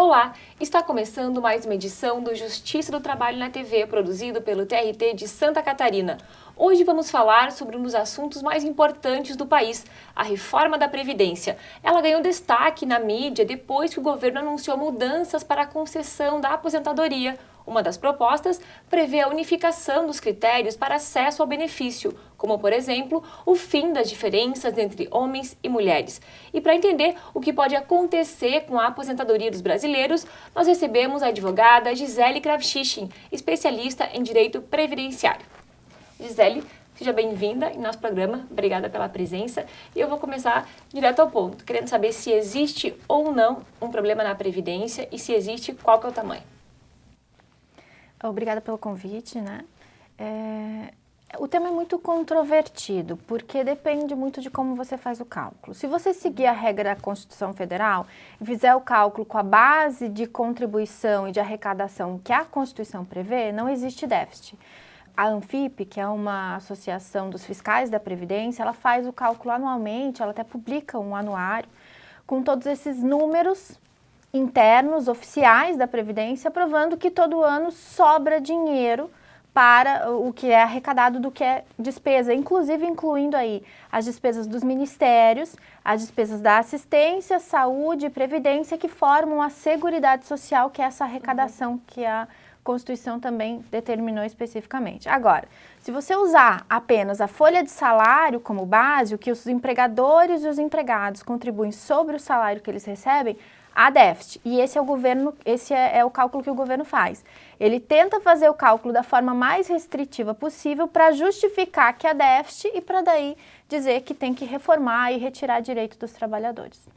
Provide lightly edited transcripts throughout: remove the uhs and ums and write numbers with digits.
Olá, está começando mais uma edição do Justiça do Trabalho na TV, produzido pelo TRT de Santa Catarina. Hoje vamos falar sobre um dos assuntos mais importantes do país, a reforma da Previdência. Ela ganhou destaque na mídia depois que o governo anunciou mudanças para a concessão da aposentadoria. Uma das propostas prevê a unificação dos critérios para acesso ao benefício, como, por exemplo, o fim das diferenças entre homens e mulheres. E para entender o que pode acontecer com a aposentadoria dos brasileiros, nós recebemos a advogada Gisele Kravchichin, especialista em direito previdenciário. Gisele, seja bem-vinda em nosso programa, obrigada pela presença. E eu vou começar direto ao ponto, querendo saber se existe ou não um problema na Previdência e se existe, qual que é o tamanho. Obrigada pelo convite, né? O tema é muito controvertido, porque depende muito de como você faz o cálculo. Se você seguir a regra da Constituição Federal e fizer o cálculo com a base de contribuição e de arrecadação que a Constituição prevê, não existe déficit. A Anfip, que é uma associação dos fiscais da Previdência, ela faz o cálculo anualmente, ela até publica um anuário com todos esses números internos, oficiais da Previdência, provando que todo ano sobra dinheiro para o que é arrecadado do que é despesa, inclusive incluindo aí as despesas dos ministérios, as despesas da assistência, saúde e previdência, que formam a Seguridade Social, que é essa arrecadação que a Constituição também determinou especificamente. Agora, se você usar apenas a folha de salário como base, o que os empregadores e os empregados contribuem sobre o salário que eles recebem, há déficit. E esse é o cálculo que o governo faz. Ele tenta fazer o cálculo da forma mais restritiva possível para justificar que há déficit e para daí dizer que tem que reformar e retirar direito dos trabalhadores.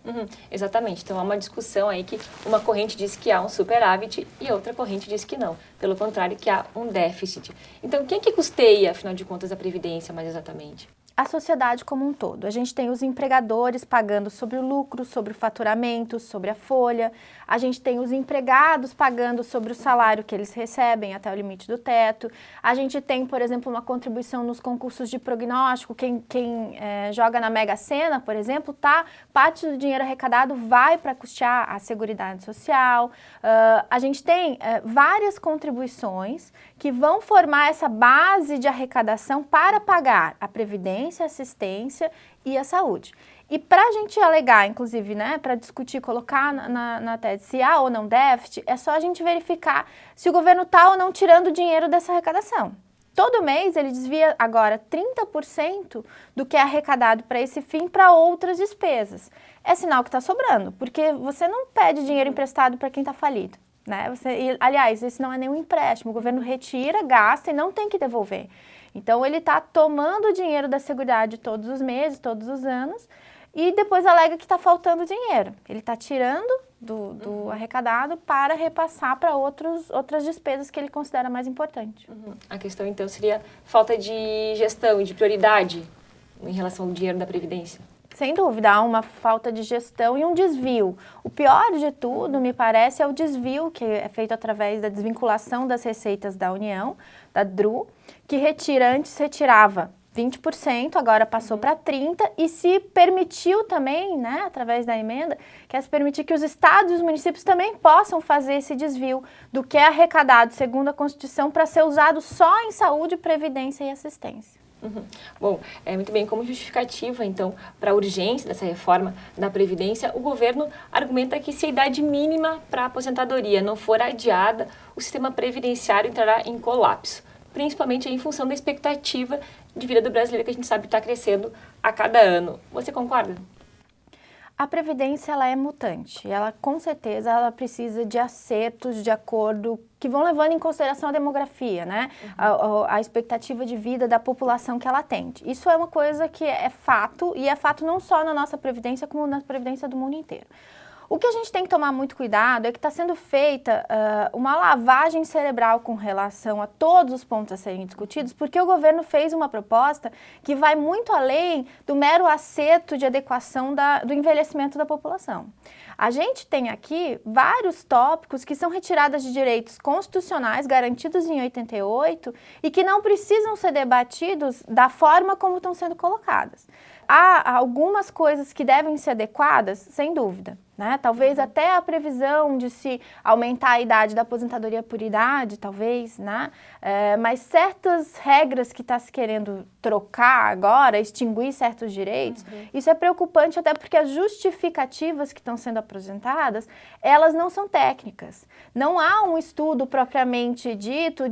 Exatamente. Então há uma discussão aí que uma corrente diz que há um superávit e outra corrente diz que não. Pelo contrário, que há um déficit. Então quem que custeia, afinal de contas, a Previdência mais exatamente? A sociedade como um todo. A gente tem os empregadores pagando sobre o lucro, sobre o faturamento, sobre a folha. A gente tem os empregados pagando sobre o salário que eles recebem até o limite do teto. A gente tem, por exemplo, uma contribuição nos concursos de prognóstico. Quem joga na Mega Sena, por exemplo, parte do dinheiro arrecadado vai para custear a Seguridade Social. A gente tem várias contribuições que vão formar essa base de arrecadação para pagar a Previdência, a assistência e a saúde. E para a gente alegar, inclusive, né, para discutir, colocar na tese se há ou não déficit, é só a gente verificar se o governo está ou não tirando dinheiro dessa arrecadação. Todo mês ele desvia agora 30% do que é arrecadado para esse fim para outras despesas. É sinal que está sobrando, porque você não pede dinheiro emprestado para quem está falido. Né? Aliás, esse não é nenhum empréstimo, o governo retira, gasta e não tem que devolver. Então ele está tomando o dinheiro da Seguridade todos os meses, todos os anos, e depois alega que está faltando dinheiro. Ele está tirando do arrecadado para repassar para outras despesas que ele considera mais importantes. A questão então seria falta de gestão e de prioridade em relação ao dinheiro da Previdência? Sem dúvida, há uma falta de gestão e um desvio. O pior de tudo, me parece, é o desvio que é feito através da desvinculação das receitas da União, da DRU, que antes retirava 20%, agora passou para 30%, e se permitiu também, né, através da emenda, quer se permitir que os estados e os municípios também possam fazer esse desvio do que é arrecadado, segundo a Constituição, para ser usado só em saúde, previdência e assistência. Bom, muito bem, como justificativa, então, para a urgência dessa reforma da Previdência, o governo argumenta que se a idade mínima para a aposentadoria não for adiada, o sistema previdenciário entrará em colapso, principalmente em função da expectativa de vida do brasileiro, que a gente sabe está crescendo a cada ano. Você concorda? A Previdência, ela é mutante, ela com certeza ela precisa de acertos de acordo que vão levando em consideração a demografia, né? A expectativa de vida da população que ela atende. Isso é uma coisa que é fato, e é fato não só na nossa Previdência, como na Previdência do mundo inteiro. O que a gente tem que tomar muito cuidado é que está sendo feita uma lavagem cerebral com relação a todos os pontos a serem discutidos, porque o governo fez uma proposta que vai muito além do mero acerto de adequação do envelhecimento da população. A gente tem aqui vários tópicos que são retiradas de direitos constitucionais garantidos em 88 e que não precisam ser debatidos da forma como estão sendo colocadas. Há algumas coisas que devem ser adequadas, sem dúvida, né? Talvez até a previsão de se aumentar a idade da aposentadoria por idade, talvez, né? Mas certas regras que está se querendo trocar agora, extinguir certos direitos, isso é preocupante até porque as justificativas que estão sendo apresentadas, elas não são técnicas. Não há um estudo propriamente dito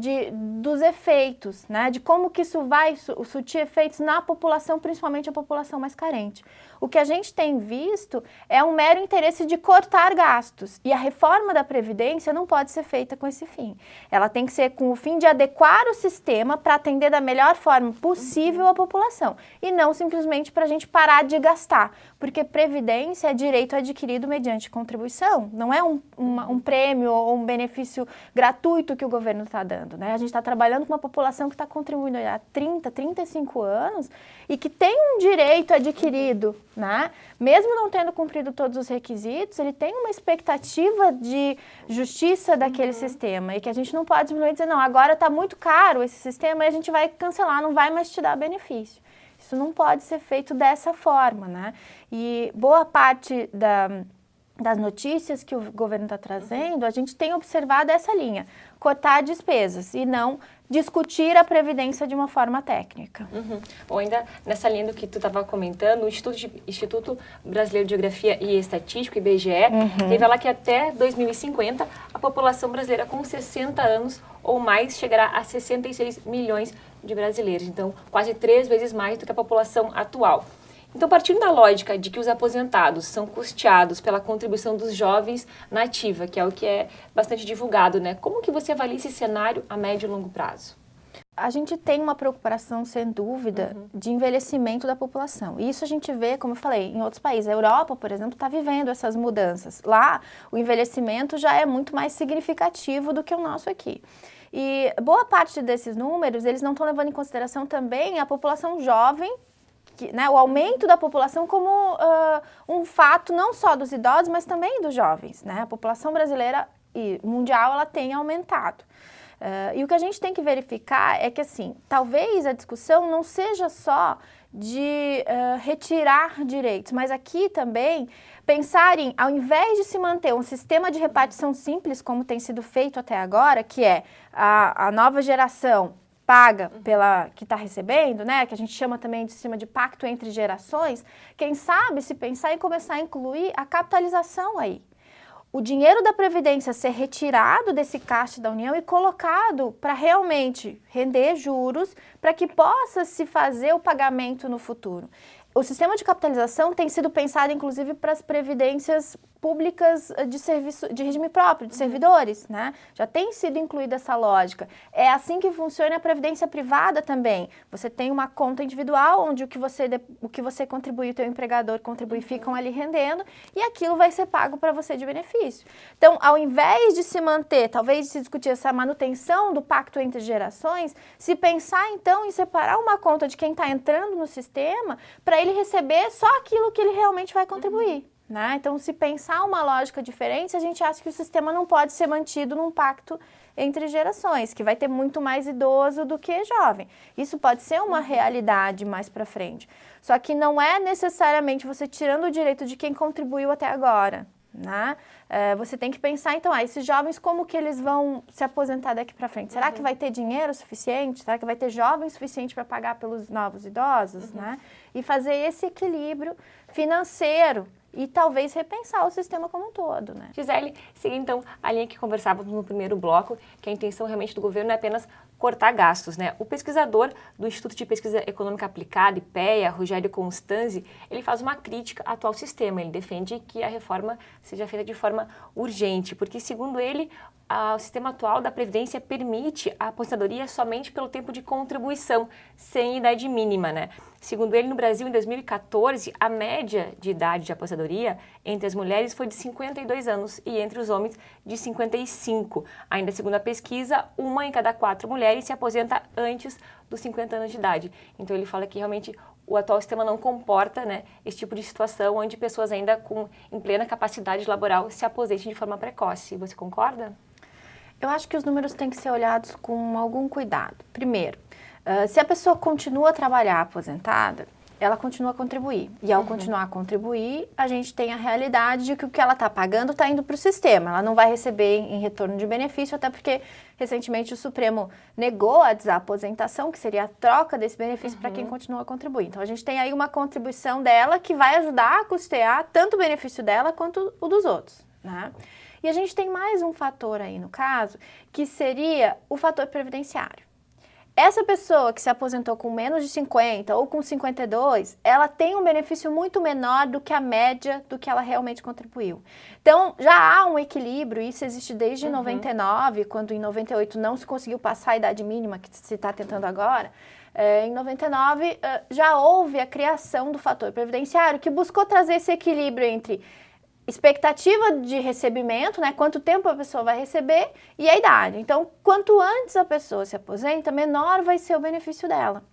dos efeitos, né? De como que isso vai surtir efeitos na população, principalmente a população mais carente. O que a gente tem visto é um mero interesse de cortar gastos. E a reforma da Previdência não pode ser feita com esse fim. Ela tem que ser com o fim de adequar o sistema para atender da melhor forma possível a população. E não simplesmente para a gente parar de gastar. Porque Previdência é direito adquirido mediante contribuição. Não é um prêmio ou um benefício gratuito que o governo está dando, né? A gente está trabalhando com uma população que está contribuindo há 30, 35 anos e que tem um direito adquirido, né? Mesmo não tendo cumprido todos os requisitos, ele tem uma expectativa de justiça daquele sistema e que a gente não pode simplesmente dizer, não, agora está muito caro esse sistema e a gente vai cancelar, não vai mais te dar benefício. Isso não pode ser feito dessa forma, né? E boa parte das notícias que o governo está trazendo, a gente tem observado essa linha, cortar despesas e não discutir a Previdência de uma forma técnica. Bom, ainda nessa linha do que tu estava comentando, o Instituto Brasileiro de Geografia e Estatística, IBGE, revela que até 2050 a população brasileira com 60 anos ou mais chegará a 66 milhões de brasileiros, então quase 3 vezes mais do que a população atual. Então, partindo da lógica de que os aposentados são custeados pela contribuição dos jovens na ativa, que é o que é bastante divulgado, né? Como que você avalia esse cenário a médio e longo prazo? A gente tem uma preocupação, sem dúvida, de envelhecimento da população. E isso a gente vê, como eu falei, em outros países. A Europa, por exemplo, está vivendo essas mudanças. Lá, o envelhecimento já é muito mais significativo do que o nosso aqui. E boa parte desses números, eles não estão levando em consideração também a população jovem, né, o aumento da população como um fato não só dos idosos, mas também dos jovens, né? A população brasileira e mundial, ela tem aumentado. E o que a gente tem que verificar é que, assim, talvez a discussão não seja só de retirar direitos, mas aqui também pensar em, ao invés de se manter um sistema de repartição simples, como tem sido feito até agora, que é a nova geração paga pela que está recebendo, né, que a gente chama também de sistema de pacto entre gerações, quem sabe se pensar em começar a incluir a capitalização aí. O dinheiro da Previdência ser retirado desse caixa da União e colocado para realmente render juros para que possa se fazer o pagamento no futuro. O sistema de capitalização tem sido pensado, inclusive, para as previdências públicas de serviço, de regime próprio, de servidores, né? Já tem sido incluída essa lógica. É assim que funciona a previdência privada também. Você tem uma conta individual, onde o que você contribui, o teu empregador contribui, ficam ali rendendo, e aquilo vai ser pago para você de benefício. Então, ao invés de se manter, talvez de se discutir essa manutenção do pacto entre gerações, se pensar, então, em separar uma conta de quem está entrando no sistema, para ele receber só aquilo que ele realmente vai contribuir. Né? Então, se pensar uma lógica diferente, a gente acha que o sistema não pode ser mantido num pacto entre gerações, que vai ter muito mais idoso do que jovem. Isso pode ser uma realidade mais para frente. Só que não é necessariamente você tirando o direito de quem contribuiu até agora. Né? Você tem que pensar, então, esses jovens, como que eles vão se aposentar daqui para frente? Será que vai ter dinheiro suficiente? Será que vai ter jovens suficiente para pagar pelos novos idosos? Né? E fazer esse equilíbrio financeiro e talvez repensar o sistema como um todo, né? Gisele, seguindo então a linha que conversávamos no primeiro bloco, que a intenção realmente do governo é apenas cortar gastos, né? O pesquisador do Instituto de Pesquisa Econômica Aplicada, IPEA, Rogério Constanzi, ele faz uma crítica ao atual sistema. Ele defende que a reforma seja feita de forma urgente, porque, segundo ele, o sistema atual da Previdência permite a aposentadoria somente pelo tempo de contribuição, sem idade mínima, né? Segundo ele, no Brasil, em 2014, a média de idade de aposentadoria entre as mulheres foi de 52 anos e entre os homens de 55. Ainda segundo a pesquisa, 1 em cada 4 mulheres se aposenta antes dos 50 anos de idade. Então ele fala que realmente o atual sistema não comporta, né, esse tipo de situação onde pessoas ainda em plena capacidade laboral se aposentem de forma precoce. Você concorda? Eu acho que os números têm que ser olhados com algum cuidado. Primeiro, se a pessoa continua a trabalhar aposentada, ela continua a contribuir. E ao continuar a contribuir, a gente tem a realidade de que o que ela está pagando está indo para o sistema. Ela não vai receber em retorno de benefício, até porque recentemente o Supremo negou a desaposentação, que seria a troca desse benefício para quem continua a contribuir. Então a gente tem aí uma contribuição dela que vai ajudar a custear tanto o benefício dela quanto o dos outros, né? E a gente tem mais um fator aí no caso, que seria o fator previdenciário. Essa pessoa que se aposentou com menos de 50 ou com 52, ela tem um benefício muito menor do que a média do que ela realmente contribuiu. Então, já há um equilíbrio, isso existe desde 99, quando em 98 não se conseguiu passar a idade mínima que se está tentando agora. Em 99, já houve a criação do fator previdenciário, que buscou trazer esse equilíbrio entre expectativa de recebimento, né? Quanto tempo a pessoa vai receber e a idade. Então, quanto antes a pessoa se aposenta, menor vai ser o benefício dela.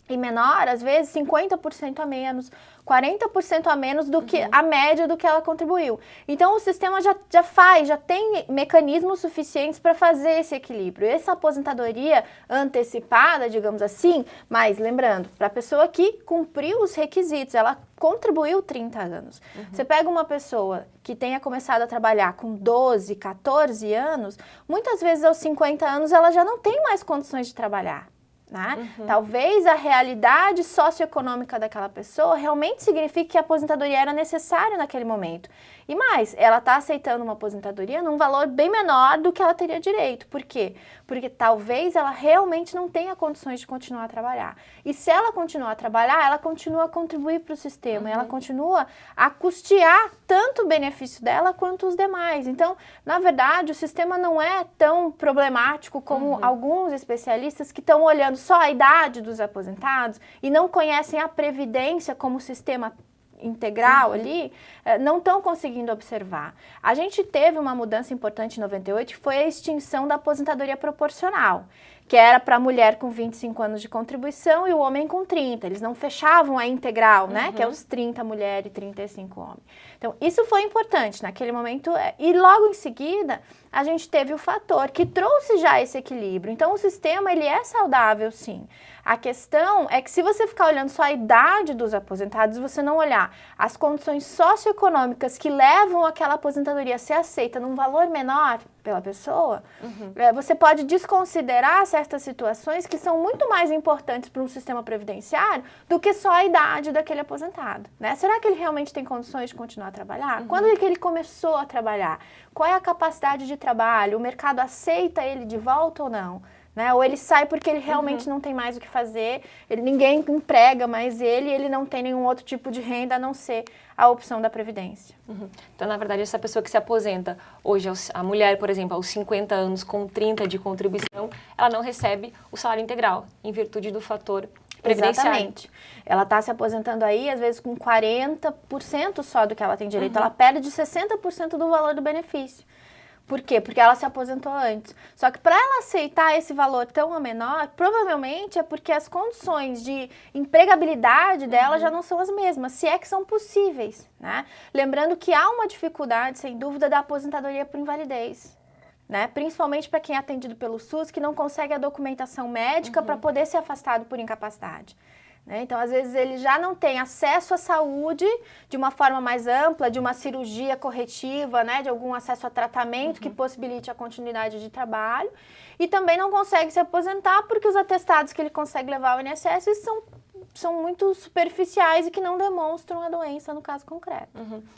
E menor, às vezes, 50% a menos, 40% a menos do que a média do que ela contribuiu. Então, o sistema já tem mecanismos suficientes para fazer esse equilíbrio. Essa aposentadoria antecipada, digamos assim, mas lembrando, para a pessoa que cumpriu os requisitos, ela contribuiu 30 anos. Você pega uma pessoa que tenha começado a trabalhar com 12, 14 anos, muitas vezes aos 50 anos ela já não tem mais condições de trabalhar. Né? Talvez a realidade socioeconômica daquela pessoa realmente signifique que a aposentadoria era necessária naquele momento. E mais, ela está aceitando uma aposentadoria num valor bem menor do que ela teria direito. Por quê? Porque talvez ela realmente não tenha condições de continuar a trabalhar. E se ela continuar a trabalhar, ela continua a contribuir para o sistema, ela continua a custear tanto o benefício dela quanto os demais. Então, na verdade, o sistema não é tão problemático como alguns especialistas que estão olhando só a idade dos aposentados e não conhecem a previdência como sistema integral ali, não estão conseguindo observar. A gente teve uma mudança importante em 98, que foi a extinção da aposentadoria proporcional, que era para a mulher com 25 anos de contribuição e o homem com 30. Eles não fechavam a integral, né? Que é os 30 mulher e 35 homem. Então, isso foi importante naquele momento. E logo em seguida, a gente teve o fator que trouxe já esse equilíbrio. Então, o sistema, ele é saudável, sim. A questão é que se você ficar olhando só a idade dos aposentados, você não olhar as condições socioeconômicas que levam aquela aposentadoria a ser aceita num valor menor pela pessoa, você pode desconsiderar certas situações que são muito mais importantes para um sistema previdenciário do que só a idade daquele aposentado, né? Será que ele realmente tem condições de continuar a trabalhar? Quando é que ele começou a trabalhar? Qual é a capacidade de trabalho? O mercado aceita ele de volta ou não? Né? Ou ele sai porque ele realmente não tem mais o que fazer, ninguém emprega mais ele não tem nenhum outro tipo de renda a não ser a opção da Previdência. Então, na verdade, essa pessoa que se aposenta hoje, a mulher, por exemplo, aos 50 anos com 30 de contribuição, ela não recebe o salário integral, em virtude do fator previdenciário. Exatamente. Ela está se aposentando aí, às vezes, com 40% só do que ela tem direito. Ela perde 60% do valor do benefício. Por quê? Porque ela se aposentou antes. Só que para ela aceitar esse valor tão menor, provavelmente é porque as condições de empregabilidade dela já não são as mesmas, se é que são possíveis, né? Lembrando que há uma dificuldade, sem dúvida, da aposentadoria por invalidez, né? Principalmente para quem é atendido pelo SUS, que não consegue a documentação médica para poder ser afastado por incapacidade. Então, às vezes, ele já não tem acesso à saúde de uma forma mais ampla, de uma cirurgia corretiva, né, de algum acesso a tratamento que possibilite a continuidade de trabalho, e também não consegue se aposentar porque os atestados que ele consegue levar ao INSS são muito superficiais e que não demonstram a doença no caso concreto.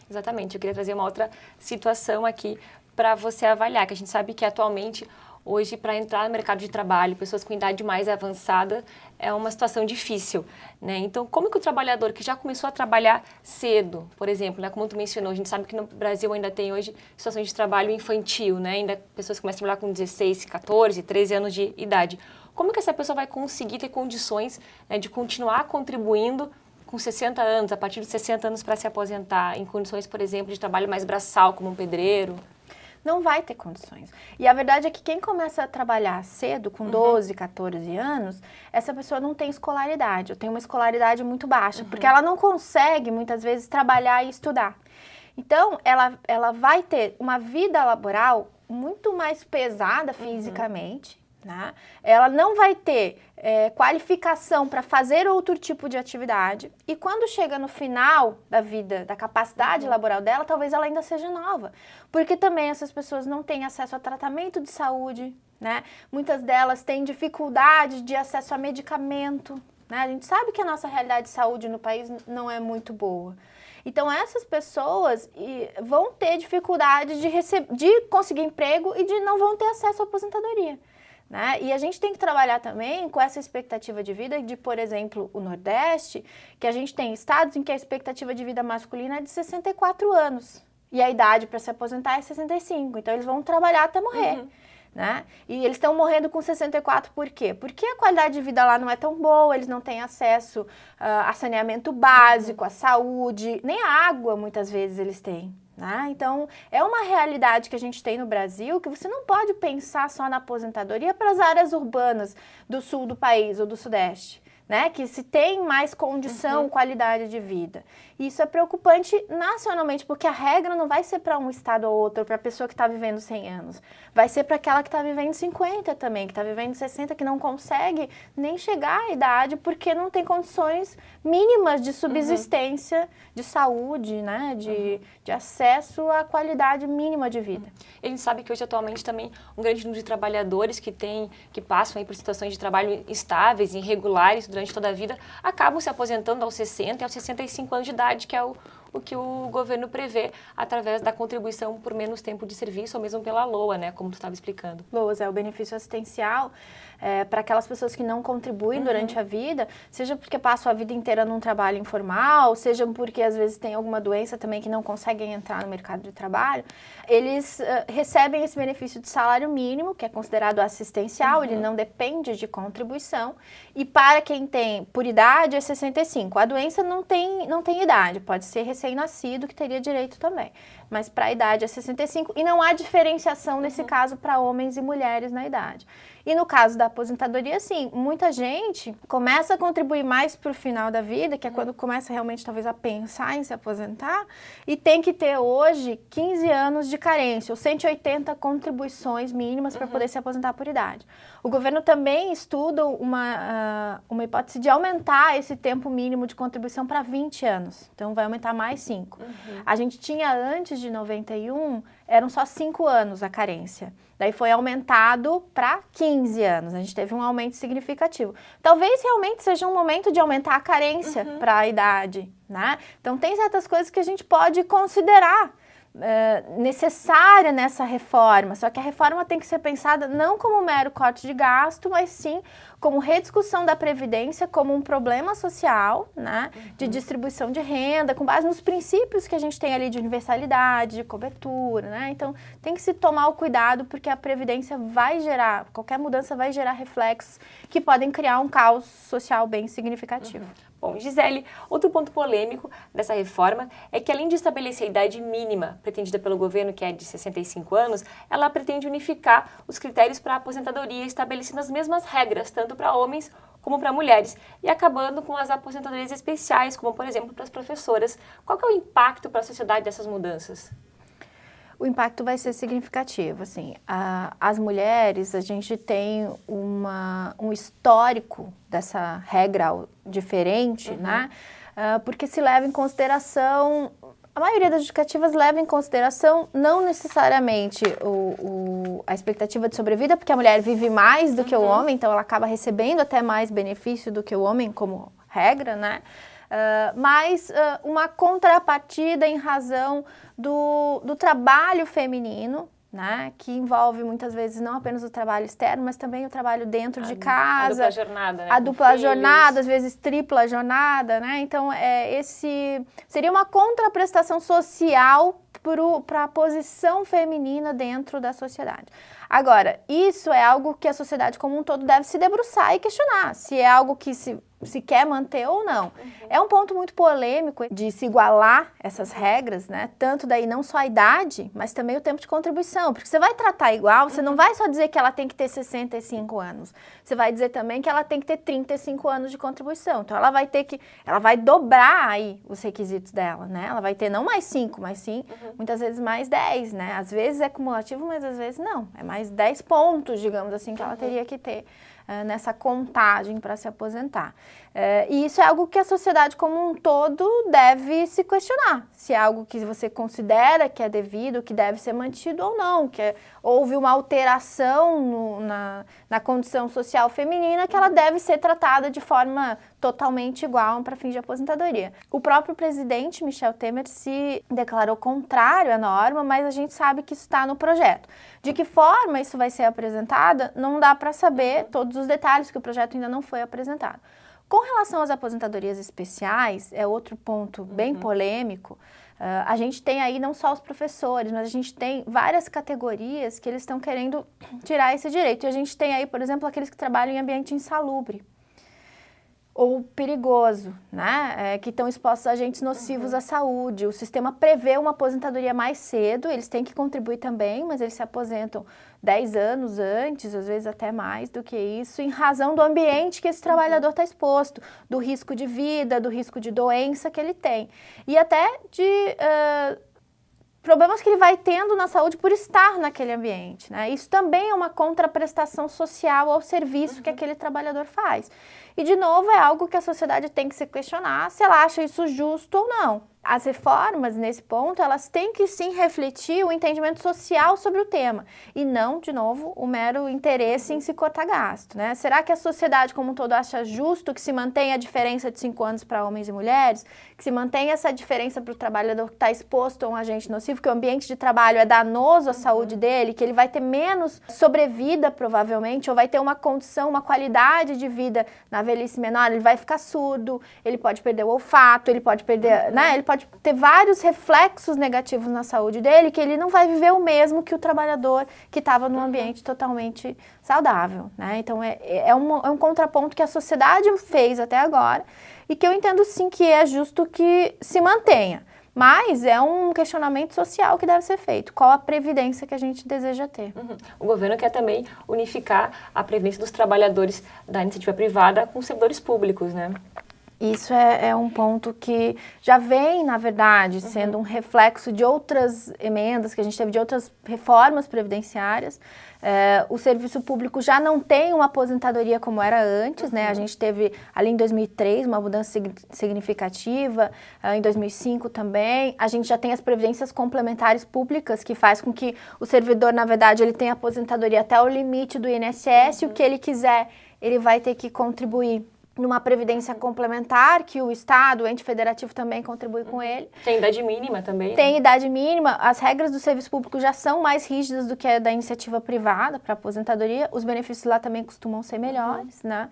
Exatamente. Eu queria trazer uma outra situação aqui para você avaliar, que a gente sabe que atualmente, hoje, para entrar no mercado de trabalho, pessoas com idade mais avançada, é uma situação difícil, né? Então, como que o trabalhador que já começou a trabalhar cedo, por exemplo, né, como tu mencionou, a gente sabe que no Brasil ainda tem hoje situações de trabalho infantil, né? Ainda pessoas começam a trabalhar com 16, 14, 13 anos de idade. Como que essa pessoa vai conseguir ter condições, né, de continuar contribuindo com 60 anos, a partir de 60 anos para se aposentar, em condições, por exemplo, de trabalho mais braçal, como um pedreiro? Não vai ter condições. E a verdade é que quem começa a trabalhar cedo, com 12, 14 anos, essa pessoa não tem escolaridade, ou tem uma escolaridade muito baixa, porque ela não consegue, muitas vezes, trabalhar e estudar. Então, ela vai ter uma vida laboral muito mais pesada fisicamente, né? Ela não vai ter qualificação para fazer outro tipo de atividade e quando chega no final da vida, da capacidade laboral dela, talvez ela ainda seja nova, porque também essas pessoas não têm acesso a tratamento de saúde, né? Muitas delas têm dificuldade de acesso a medicamento, né? A gente sabe que a nossa realidade de saúde no país não é muito boa. Então, essas pessoas vão ter dificuldade de conseguir emprego e de não vão ter acesso à aposentadoria. Né? E a gente tem que trabalhar também com essa expectativa de vida de, por exemplo, o Nordeste, que a gente tem estados em que a expectativa de vida masculina é de 64 anos. E a idade para se aposentar é 65. Então, eles vão trabalhar até morrer. Né? E eles estão morrendo com 64 por quê? Porque a qualidade de vida lá não é tão boa, eles não têm acesso a saneamento básico, a saúde, nem a água muitas vezes eles têm. Né? Então, é uma realidade que a gente tem no Brasil que você não pode pensar só na aposentadoria para as áreas urbanas do sul do país ou do sudeste. Né, que se tem mais condição, qualidade de vida. E isso é preocupante nacionalmente, porque a regra não vai ser para um estado ou outro, para a pessoa que está vivendo 100 anos. Vai ser para aquela que está vivendo 50 também, que está vivendo 60, que não consegue nem chegar à idade, porque não tem condições mínimas de subsistência, de saúde, né, de acesso à qualidade mínima de vida. A gente sabe que hoje, atualmente, também um grande número de trabalhadores que passam aí por situações de trabalho estáveis, irregulares, durante toda a vida, acabam se aposentando aos 60 e aos 65 anos de idade, que é o que o governo prevê através da contribuição por menos tempo de serviço ou mesmo pela LOA, né, como tu estava explicando. LOAS é o benefício assistencial para aquelas pessoas que não contribuem durante a vida, seja porque passam a vida inteira num trabalho informal, seja porque às vezes tem alguma doença também que não conseguem entrar no mercado de trabalho, eles recebem esse benefício de salário mínimo, que é considerado assistencial, ele não depende de contribuição, e para quem tem por idade é 65. A doença não tem idade, pode ser recém-nascido que teria direito também, mas para a idade é 65 e não há diferenciação nesse caso para homens e mulheres na idade. E no caso da aposentadoria, sim, muita gente começa a contribuir mais para o final da vida, que é quando começa realmente talvez a pensar em se aposentar, e tem que ter hoje 15 anos de carência, ou 180 contribuições mínimas para poder se aposentar por idade. O governo também estuda uma hipótese de aumentar esse tempo mínimo de contribuição para 20 anos, então vai aumentar mais 5. A gente tinha antes de 91, eram só 5 anos a carência. Daí foi aumentado para 15 anos, a gente teve um aumento significativo. Talvez realmente seja um momento de aumentar a carência para a idade, né? Então tem certas coisas que a gente pode considerar necessária nessa reforma, só que a reforma tem que ser pensada não como um mero corte de gasto, mas sim como rediscussão da Previdência, como um problema social, né, de distribuição de renda, com base nos princípios que a gente tem ali de universalidade, de cobertura, né, então tem que se tomar o cuidado porque a Previdência vai gerar, qualquer mudança vai gerar reflexos que podem criar um caos social bem significativo. Bom, Gisele, outro ponto polêmico dessa reforma é que, além de estabelecer a idade mínima pretendida pelo governo, que é de 65 anos, ela pretende unificar os critérios para a aposentadoria, estabelecendo as mesmas regras, tanto para homens como para mulheres, e acabando com as aposentadorias especiais, como, por exemplo, para as professoras. Qual que é o impacto para a sociedade dessas mudanças? O impacto vai ser significativo, assim, as mulheres, a gente tem um histórico dessa regra diferente, né, porque se leva em consideração, a maioria das justificativas leva em consideração não necessariamente a expectativa de sobrevida, porque a mulher vive mais do que o homem, então ela acaba recebendo até mais benefício do que o homem como regra, né, mas uma contrapartida em razão do trabalho feminino, né, que envolve muitas vezes não apenas o trabalho externo, mas também o trabalho dentro de casa. A dupla jornada, né? A dupla jornada, às vezes tripla jornada, né? Então, seria uma contraprestação social para a posição feminina dentro da sociedade. Agora, isso é algo que a sociedade como um todo deve se debruçar e questionar, se é algo que se quer manter ou não. É um ponto muito polêmico de se igualar essas regras, né? Tanto daí não só a idade, mas também o tempo de contribuição. Porque você vai tratar igual, você não vai só dizer que ela tem que ter 65 anos. Você vai dizer também que ela tem que ter 35 anos de contribuição. Então, ela vai dobrar aí os requisitos dela, né? Ela vai ter não mais 5, mas sim muitas vezes mais 10, né? Às vezes é cumulativo, mas às vezes não. É mais 10 pontos, digamos assim, que ela teria que ter nessa contagem para se aposentar. E isso é algo que a sociedade como um todo deve se questionar. Se é algo que você considera que é devido, que deve ser mantido ou não. Que houve uma alteração na condição social feminina que ela deve ser tratada de forma totalmente igual para fins de aposentadoria. O próprio presidente Michel Temer se declarou contrário à norma, mas a gente sabe que isso está no projeto. De que forma isso vai ser apresentado, não dá para saber todos os detalhes, que o projeto ainda não foi apresentado. Com relação às aposentadorias especiais, é outro ponto bem polêmico. A gente tem aí não só os professores, mas a gente tem várias categorias que eles estão querendo tirar esse direito. E a gente tem aí, por exemplo, aqueles que trabalham em ambiente insalubre ou perigoso, né? Que estão expostos a agentes nocivos à saúde. O sistema prevê uma aposentadoria mais cedo, eles têm que contribuir também, mas eles se aposentam 10 anos antes, às vezes até mais do que isso, em razão do ambiente que esse trabalhador está exposto, do risco de vida, do risco de doença que ele tem. E até de problemas que ele vai tendo na saúde por estar naquele ambiente, né? Isso também é uma contraprestação social ao serviço que aquele trabalhador faz. E, de novo, é algo que a sociedade tem que se questionar se ela acha isso justo ou não. As reformas, nesse ponto, elas têm que sim refletir o entendimento social sobre o tema e não, de novo, o mero interesse em se cortar gasto, né? Será que a sociedade como um todo acha justo que se mantenha a diferença de 5 anos para homens e mulheres? Que se mantenha essa diferença para o trabalhador que está exposto a um agente nocivo, que o ambiente de trabalho é danoso à saúde dele, que ele vai ter menos sobrevida, provavelmente, ou vai ter uma condição, uma qualidade de vida na velhice menor, ele vai ficar surdo, ele pode perder o olfato, ele pode perder, né? Ele pode ter vários reflexos negativos na saúde dele, que ele não vai viver o mesmo que o trabalhador que estava num ambiente totalmente saudável, né? Então, é um contraponto que a sociedade fez até agora e que eu entendo sim que é justo que se mantenha. Mas é um questionamento social que deve ser feito. Qual a previdência que a gente deseja ter? O governo quer também unificar a previdência dos trabalhadores da iniciativa privada com os servidores públicos, né? Isso é um ponto que já vem, na verdade, sendo um reflexo de outras emendas que a gente teve, de outras reformas previdenciárias. O serviço público já não tem uma aposentadoria como era antes, né? A gente teve, ali em 2003, uma mudança significativa, em 2005 também. A gente já tem as previdências complementares públicas, que faz com que o servidor, na verdade, ele tenha aposentadoria até o limite do INSS, o que ele quiser, ele vai ter que contribuir numa previdência complementar, que o Estado, o ente federativo também contribui com ele. Tem idade mínima também. Tem idade mínima. As regras do serviço público já são mais rígidas do que a da iniciativa privada para aposentadoria. Os benefícios lá também costumam ser melhores, né?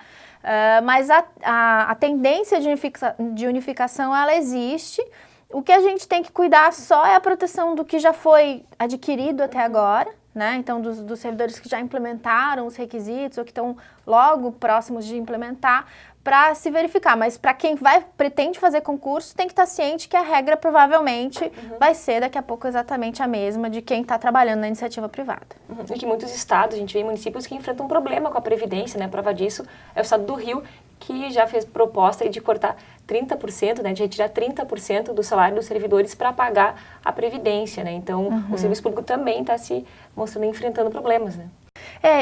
Mas a tendência de unificação, ela existe. O que a gente tem que cuidar só é a proteção do que já foi adquirido até agora, né? Então, dos servidores que já implementaram os requisitos ou que estão logo próximos de implementar, para se verificar. Mas para quem pretende fazer concurso, tem que estar ciente que a regra provavelmente vai ser daqui a pouco exatamente a mesma de quem está trabalhando na iniciativa privada. E que muitos estados, a gente vê municípios que enfrentam um problema com a Previdência, né? A prova disso é o estado do Rio, que já fez proposta de cortar 30%, né, de retirar 30% do salário dos servidores para pagar a Previdência, né? Então, o serviço público também está se mostrando enfrentando problemas, né?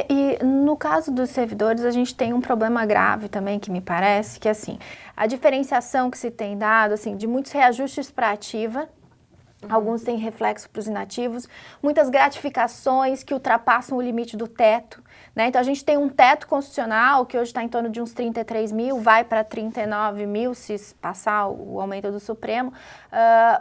E no caso dos servidores, a gente tem um problema grave também, que me parece, que assim, a diferenciação que se tem dado, assim, de muitos reajustes para ativa, alguns têm reflexo para os inativos, muitas gratificações que ultrapassam o limite do teto, né? Então, a gente tem um teto constitucional que hoje está em torno de uns 33 mil, vai para 39 mil se passar o aumento do Supremo,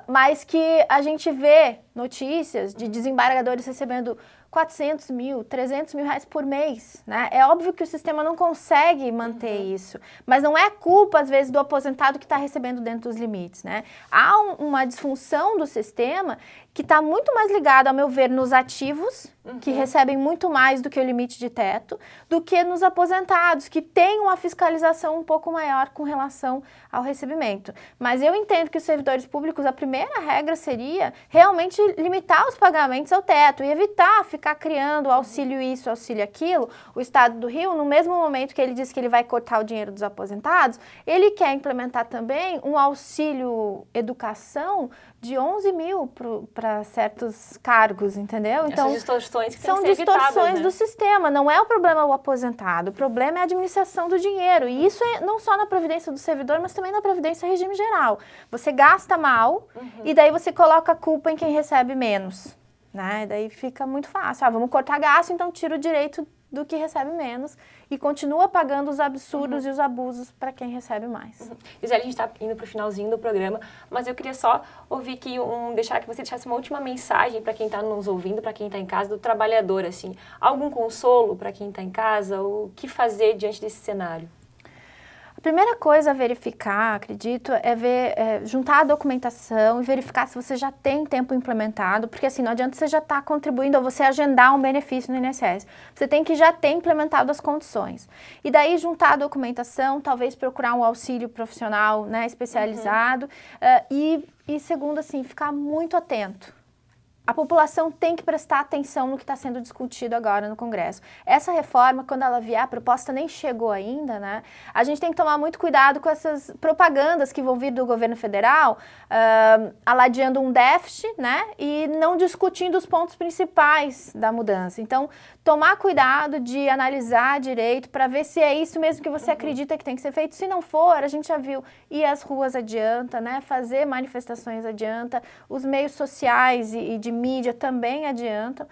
mas que a gente vê notícias de desembargadores recebendo 400 mil, 300 mil reais por mês, né? É óbvio que o sistema não consegue manter isso, mas não é culpa, às vezes, do aposentado que está recebendo dentro dos limites, né? Há uma disfunção do sistema que está muito mais ligada, ao meu ver, nos ativos que recebem muito mais do que o limite de teto, do que nos aposentados, que têm uma fiscalização um pouco maior com relação ao recebimento. Mas eu entendo que os servidores públicos, a primeira regra seria realmente limitar os pagamentos ao teto e evitar ficar criando auxílio isso, auxílio aquilo. O Estado do Rio, no mesmo momento que ele diz que ele vai cortar o dinheiro dos aposentados, ele quer implementar também um auxílio educação de 11 mil para certos cargos, entendeu? Então, essas distorções que são têm que ser evitadas, distorções né? do sistema, não é o problema o aposentado, o problema é a administração do dinheiro. E isso é não só na previdência do servidor, mas também na previdência regime geral. Você gasta mal e daí você coloca a culpa em quem recebe menos, né? Daí fica muito fácil. Vamos cortar gasto, então tira o direito do que recebe menos e continua pagando os absurdos e os abusos para quem recebe mais. Gisele, a gente está indo para o finalzinho do programa, mas eu queria só ouvir aqui, deixar que você deixasse uma última mensagem para quem está nos ouvindo, para quem está em casa, do trabalhador, assim. Algum consolo para quem está em casa? O que fazer diante desse cenário? A primeira coisa a verificar, acredito, é juntar a documentação e verificar se você já tem tempo implementado, porque assim, não adianta você já estar contribuindo ou você agendar um benefício no INSS. Você tem que já ter implementado as condições. E daí juntar a documentação, talvez procurar um auxílio profissional, né, especializado. E segundo, assim, ficar muito atento. A população tem que prestar atenção no que está sendo discutido agora no Congresso. Essa reforma, quando ela vier, a proposta nem chegou ainda, né? A gente tem que tomar muito cuidado com essas propagandas que vão vir do governo federal, aladeando um déficit, né? E não discutindo os pontos principais da mudança. Então, tomar cuidado de analisar direito para ver se é isso mesmo que você acredita que tem que ser feito. Se não for, a gente já viu, ir às ruas adianta, né? Fazer manifestações adianta, os meios sociais e de mídia também adiantam,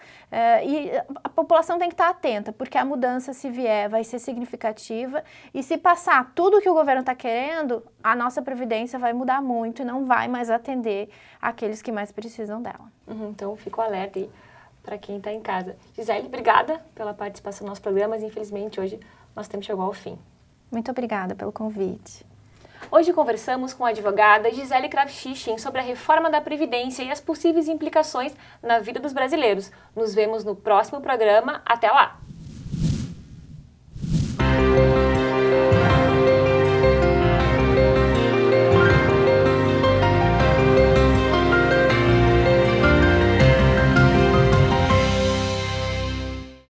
e a população tem que estar atenta, porque a mudança, se vier, vai ser significativa, e se passar tudo que o governo está querendo, a nossa Previdência vai mudar muito e não vai mais atender aqueles que mais precisam dela. Então, fico alerta aí para quem está em casa. Gisele, obrigada pela participação no nosso programa, mas infelizmente hoje nosso tempo chegou ao fim. Muito obrigada pelo convite. Hoje conversamos com a advogada Gisele Kravchichin sobre a reforma da Previdência e as possíveis implicações na vida dos brasileiros. Nos vemos no próximo programa. Até lá!